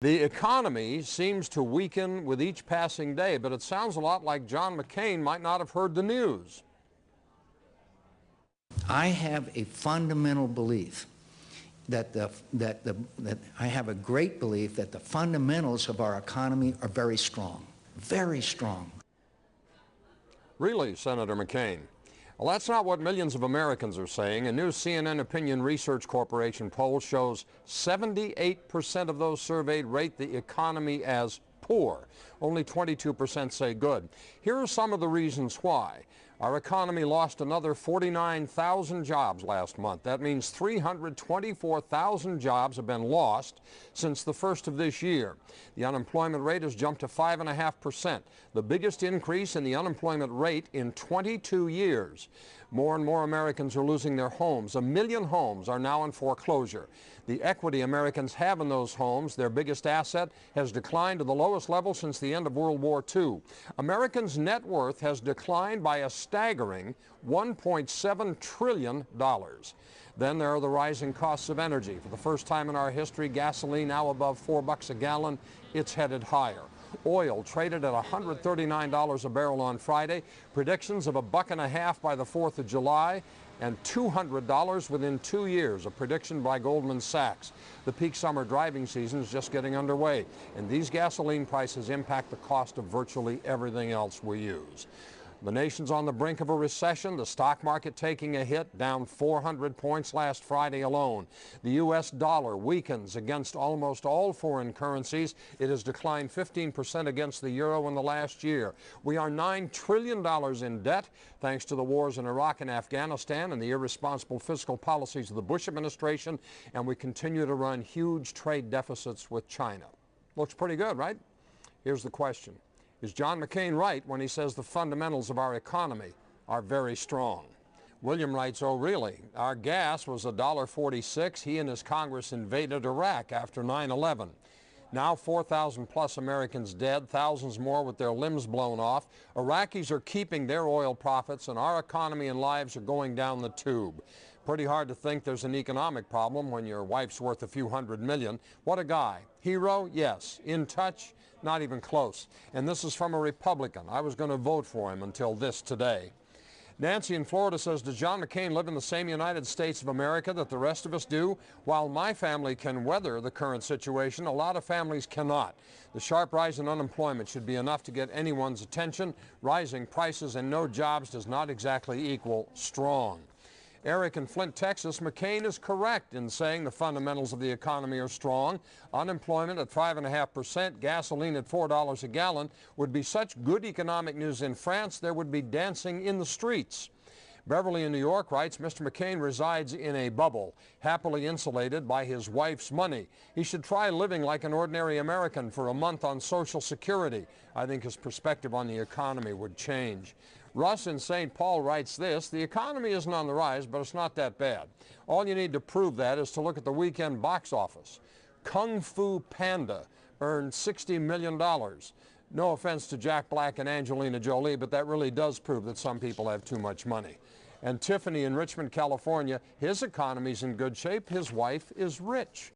The economy seems to weaken with each passing day, but it sounds a lot like John McCain might not have heard the news. I have a fundamental belief that I have a great belief that the fundamentals of our economy are very strong, very strong. Really, Senator McCain? Well, that's not what millions of Americans are saying. A new CNN Opinion Research Corporation poll shows 78% of those surveyed rate the economy as poor. Only 22% say good. Here are some of the reasons why. Our economy lost another 49,000 jobs last month. That means 324,000 jobs have been lost since the first of this year. The unemployment rate has jumped to 5.5%, the biggest increase in the unemployment rate in 22 years. More and more Americans are losing their homes. 1 million homes are now in foreclosure. The equity Americans have in those homes, their biggest asset, has declined to the lowest level since the end of World War II. Americans' net worth has declined by a staggering $1.7 trillion. Then there are the rising costs of energy. For the first time in our history, gasoline now above $4 a gallon. It's headed higher. Oil traded at $139 a barrel on Friday. Predictions of $1.50 by the 4th of July and $200 within 2 years, a prediction by Goldman Sachs. The peak summer driving season is just getting underway, and these gasoline prices impact the cost of virtually everything else we use. The nation's on the brink of a recession, the stock market taking a hit, down 400 points last Friday alone. The U.S. dollar weakens against almost all foreign currencies. It has declined 15% against the euro in the last year. We are $9 trillion in debt thanks to the wars in Iraq and Afghanistan and the irresponsible fiscal policies of the Bush administration, and we continue to run huge trade deficits with China. Looks pretty good, right? Here's the question. Is John McCain right when he says the fundamentals of our economy are very strong? William writes, oh really? Our gas was $1.46. He and his Congress invaded Iraq after 9/11. Now 4,000 plus Americans dead, thousands more with their limbs blown off. Iraqis are keeping their oil profits, and our economy and lives are going down the tube. Pretty hard to think there's an economic problem when your wife's worth a few $100 million. What a guy. Hero? Yes. In touch? Not even close. And this is from a Republican. I was going to vote for him until this today. Nancy in Florida says, does John McCain live in the same United States of America that the rest of us do? While my family can weather the current situation, a lot of families cannot. The sharp rise in unemployment should be enough to get anyone's attention. Rising prices and no jobs does not exactly equal strong. Eric in Flint, Texas, McCain is correct in saying the fundamentals of the economy are strong. Unemployment at 5.5%, gasoline at $4 a gallon would be such good economic news in France there would be dancing in the streets. Beverly in New York writes, Mr. McCain resides in a bubble, happily insulated by his wife's money. He should try living like an ordinary American for a month on Social Security. I think his perspective on the economy would change. Russ in St. Paul writes this, the economy isn't on the rise, but it's not that bad. All you need to prove that is to look at the weekend box office. Kung Fu Panda earned $60 million. No offense to Jack Black and Angelina Jolie, but that really does prove that some people have too much money. And Tiffany in Richmond, California, his economy's in good shape. His wife is rich.